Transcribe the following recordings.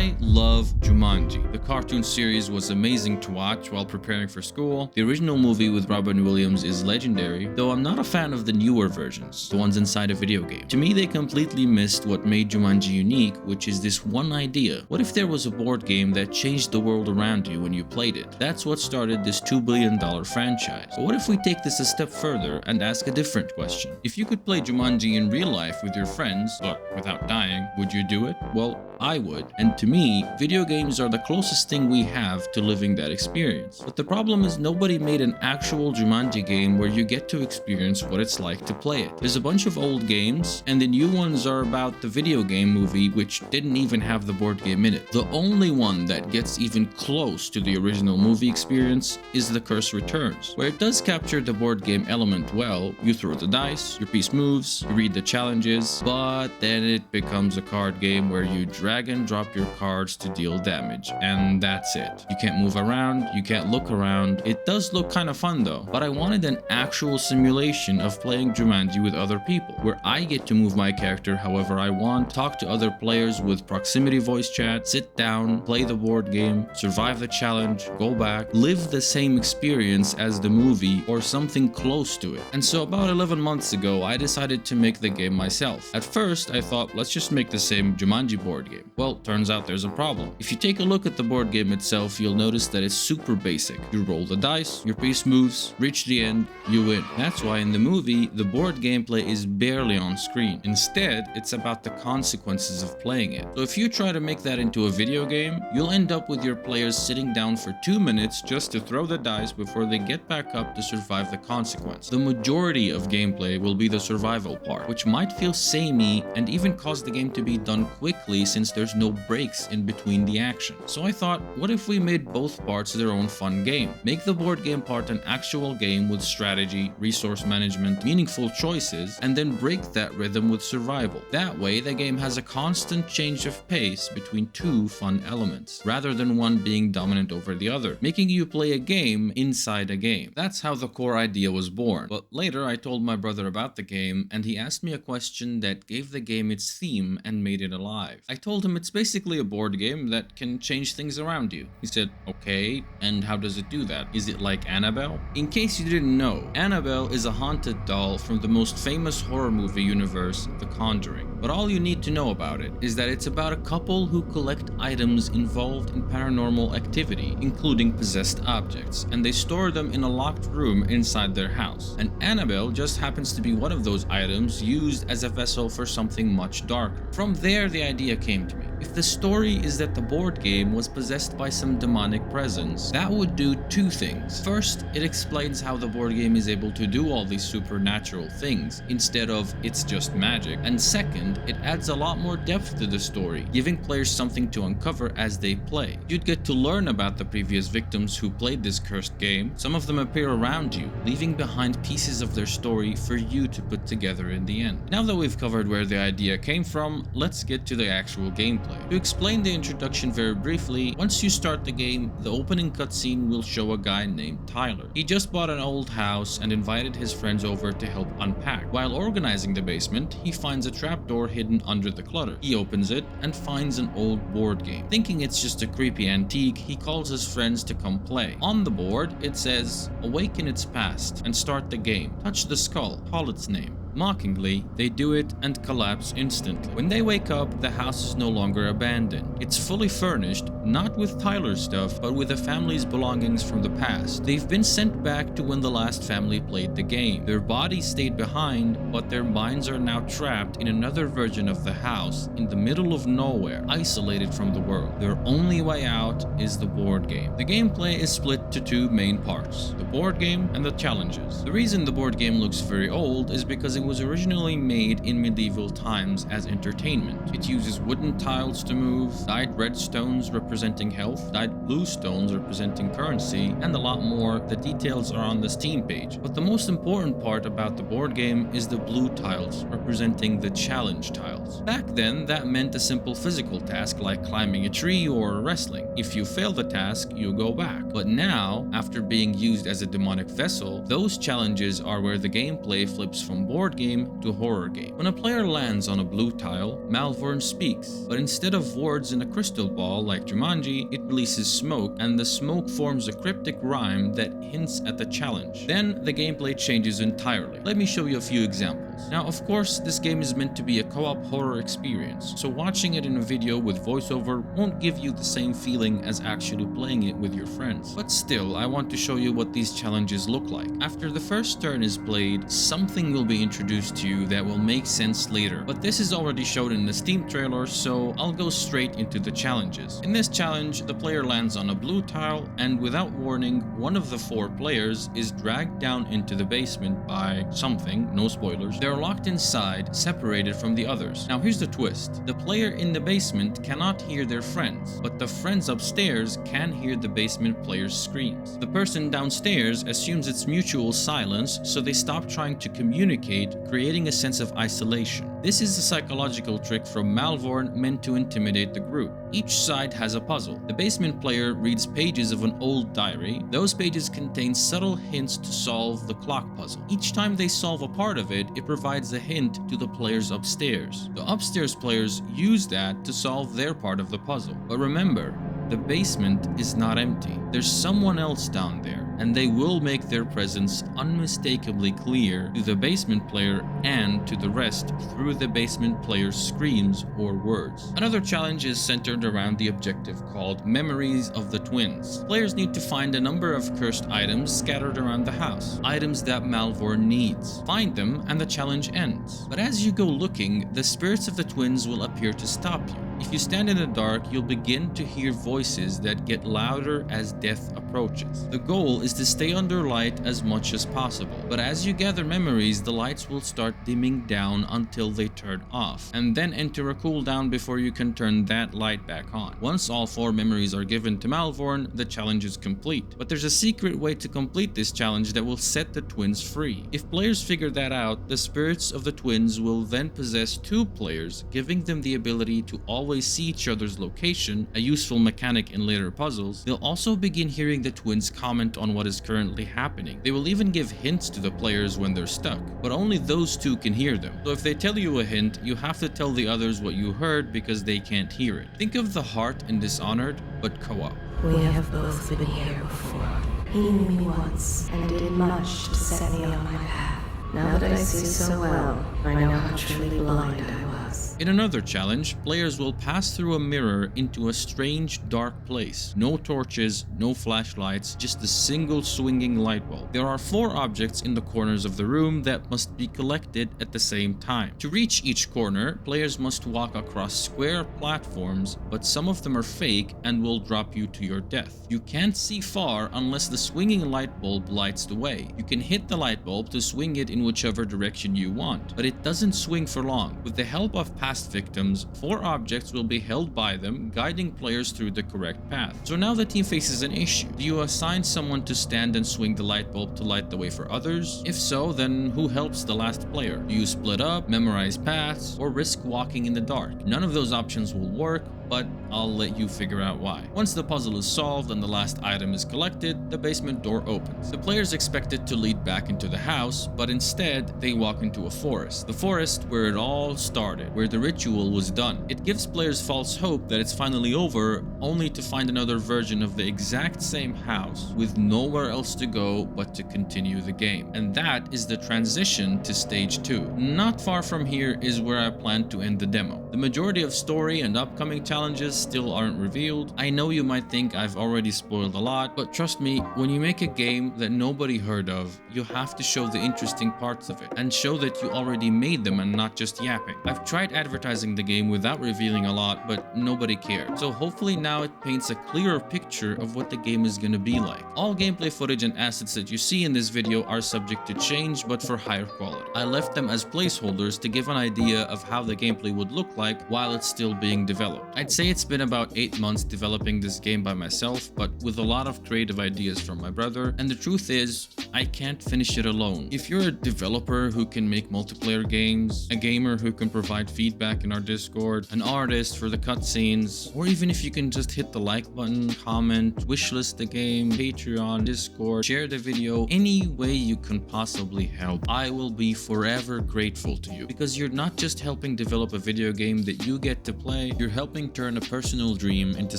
I love Jumanji. The cartoon series was amazing to watch while preparing for school. The original movie with Robin Williams is legendary, though I'm not a fan of the newer versions, the ones inside a video game. To me, they completely missed what made Jumanji unique, which is this one idea. What if there was a board game that changed the world around you when you played it? That's what started this $2 billion franchise. But what if we take this a step further and ask a different question? If you could play Jumanji in real life with your friends, but without dying, would you do it? Well, I would. And to me, video games are the closest thing we have to living that experience. But the problem is nobody made an actual Jumanji game where you get to experience what it's like to play it. There's a bunch of old games, and the new ones are about the video game movie, which didn't even have the board game in it. The only one that gets even close to the original movie experience is The Curse Returns, where it does capture the board game element well. You throw the dice, your piece moves, you read the challenges, but then it becomes a card game where you drag and drop your cards to deal damage, and that's it. You can't move around, you can't look around. It does look kind of fun though, but I wanted an actual simulation of playing Jumanji with other people, where I get to move my character however I want, talk to other players with proximity voice chat, sit down, play the board game, survive the challenge, go back, live the same experience as the movie or something close to it. And so about 11 months ago, I decided to make the game myself. At first, I thought, let's just make the same Jumanji board game. Well, turns out there's a problem. If you take a look at the board game itself, you'll notice that it's super basic. You roll the dice, your piece moves, reach the end, you win. That's why in the movie, the board gameplay is barely on screen. Instead, it's about the consequences of playing it. So if you try to make that into a video game, you'll end up with your players sitting down for 2 minutes just to throw the dice before they get back up to survive the consequence. The majority of gameplay will be the survival part, which might feel samey and even cause the game to be done quickly since there's no breaks in between the action. So I thought, what if we made both parts their own fun game? Make the board game part an actual game with strategy, resource management, meaningful choices, and then break that rhythm with survival. That way, the game has a constant change of pace between two fun elements, rather than one being dominant over the other, making you play a game inside a game. That's how the core idea was born. But later, I told my brother about the game, and he asked me a question that gave the game its theme and made it alive. I told him it's basically a board game that can change things around you. He said, okay, and how does it do that? Is it like Annabelle? In case you didn't know, Annabelle is a haunted doll from the most famous horror movie universe, The Conjuring. But all you need to know about it is that it's about a couple who collect items involved in paranormal activity, including possessed objects, and they store them in a locked room inside their house. And Annabelle just happens to be one of those items used as a vessel for something much darker. From there, the idea came to me. If the story is that the board game was possessed by some demonic presence, that would do two things. First, it explains how the board game is able to do all these supernatural things instead of it's just magic. And second, it adds a lot more depth to the story, giving players something to uncover as they play. You'd get to learn about the previous victims who played this cursed game. Some of them appear around you, leaving behind pieces of their story for you to put together in the end. Now that we've covered where the idea came from, let's get to the actual gameplay. To explain the introduction very briefly, once you start the game, the opening cutscene will show a guy named Tyler. He just bought an old house and invited his friends over to help unpack. While organizing the basement, he finds a trapdoor hidden under the clutter. He opens it and finds an old board game. Thinking it's just a creepy antique, he calls his friends to come play. On the board, it says, "Awaken its past and start the game. Touch the skull, call its name." Mockingly, they do it and collapse instantly. When they wake up, the house is no longer abandoned. It's fully furnished, not with Tyler's stuff, but with the family's belongings from the past. They've been sent back to when the last family played the game. Their bodies stayed behind, but their minds are now trapped in another version of the house, in the middle of nowhere, isolated from the world. Their only way out is the board game. The gameplay is split to two main parts, the board game and the challenges. The reason the board game looks very old is because it was originally made in medieval times as entertainment. It uses wooden tiles to move, dyed red stones representing health, dyed blue stones representing currency, and a lot more. The details are on the Steam page. But the most important part about the board game is the blue tiles representing the challenge tiles. Back then, that meant a simple physical task like climbing a tree or wrestling. If you fail the task, you go back. But now, after being used as a demonic vessel, those challenges are where the gameplay flips from board board game to horror game. When a player lands on a blue tile, Malvorn speaks, but instead of words in a crystal ball like Jumanji, it releases smoke, and the smoke forms a cryptic rhyme that hints at the challenge. Then the gameplay changes entirely. Let me show you a few examples. Now, of course, this game is meant to be a co-op horror experience, so watching it in a video with voiceover won't give you the same feeling as actually playing it with your friends. But still, I want to show you what these challenges look like. After the first turn is played, something will be introduced to you that will make sense later, but this is already shown in the Steam trailer, so I'll go straight into the challenges. In this challenge, the player lands on a blue tile, and without warning, one of the 4 players is dragged down into the basement by something, no spoilers. They're locked inside, separated from the others. Now here's the twist. The player in the basement cannot hear their friends, but the friends upstairs can hear the basement player's screams. The person downstairs assumes it's mutual silence, so they stop trying to communicate, creating a sense of isolation. This is a psychological trick from Malvorn meant to intimidate the group. Each side has a puzzle. The basement player reads pages of an old diary. Those pages contain subtle hints to solve the clock puzzle. Each time they solve a part of it, it provides a hint to the players upstairs. The upstairs players use that to solve their part of the puzzle. But remember, the basement is not empty. There's someone else down there, and they will make their presence unmistakably clear to the basement player and to the rest through the basement player's screams or words. Another challenge is centered around the objective called Memories of the Twins. Players need to find a number of cursed items scattered around the house, items that Malvorn needs. Find them and the challenge ends. But as you go looking, the spirits of the twins will appear to stop you. If you stand in the dark, you'll begin to hear voices that get louder as death approaches. The goal is to stay under light as much as possible, but as you gather memories, the lights will start dimming down until they turn off, and then enter a cooldown before you can turn that light back on. Once all 4 memories are given to Malvorn, the challenge is complete. But there's a secret way to complete this challenge that will set the twins free. If players figure that out, the spirits of the twins will then possess 2 players, giving them the ability to always see each other's location, a useful mechanic in later puzzles. They'll also begin hearing the twins comment on what is currently happening. They will even give hints to the players when they're stuck, but only those 2 can hear them. So if they tell you a hint, you have to tell the others what you heard because they can't hear it. Think of The Heart in Dishonored, but co-op. We have both been here before. He knew me once and did much to set me on my path. Now that I see so well, I know how truly blind I was. In another challenge, players will pass through a mirror into a strange dark place. No torches, no flashlights, just a single swinging light bulb. There are 4 objects in the corners of the room that must be collected at the same time. To reach each corner, players must walk across square platforms, but some of them are fake and will drop you to your death. You can't see far unless the swinging light bulb lights the way. You can hit the light bulb to swing it in whichever direction you want, but it doesn't swing for long. With the help of past victims, 4 objects will be held by them, guiding players through the correct path. So now the team faces an issue. Do you assign someone to stand and swing the light bulb to light the way for others? If so, then who helps the last player? Do you split up, memorize paths, or risk walking in the dark? None of those options will work, but I'll let you figure out why. Once the puzzle is solved and the last item is collected, the basement door opens. The players expect it to lead back into the house, but instead, they walk into a forest. The forest where it all started, where the ritual was done. It gives players false hope that it's finally over, only to find another version of the exact same house with nowhere else to go but to continue the game. And that is the transition to stage 2. Not far from here is where I plan to end the demo. The majority of story and upcoming challenges still aren't revealed. I know you might think I've already spoiled a lot, but trust me, when you make a game that nobody heard of, you have to show the interesting parts of it and show that you already made them and not just yapping. I've tried advertising the game without revealing a lot, but nobody cared. So hopefully now it paints a clearer picture of what the game is gonna be like. All gameplay footage and assets that you see in this video are subject to change, but for higher quality. I left them as placeholders to give an idea of how the gameplay would look like while it's still being developed. I'd I'd say it's been about 8 months developing this game by myself, but with a lot of creative ideas from my brother, and the truth is, I can't finish it alone. If you're a developer who can make multiplayer games, a gamer who can provide feedback in our Discord, an artist for the cutscenes, or even if you can just hit the like button, comment, wishlist the game, Patreon, Discord, share the video, any way you can possibly help, I will be forever grateful to you, because you're not just helping develop a video game that you get to play, you're helping turn a personal dream into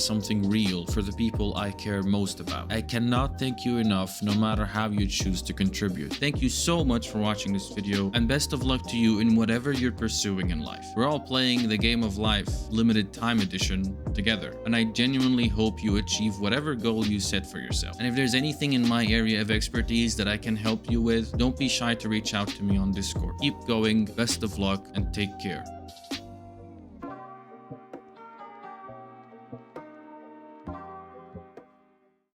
something real for the people I care most about. I cannot thank you enough, no matter how you choose to contribute. Thank you so much for watching this video, and best of luck to you in whatever you're pursuing in life. We're all playing the game of life, limited time edition, together, and I genuinely hope you achieve whatever goal you set for yourself. And if there's anything in my area of expertise that I can help you with, don't be shy to reach out to me on Discord. Keep going, best of luck, and take care.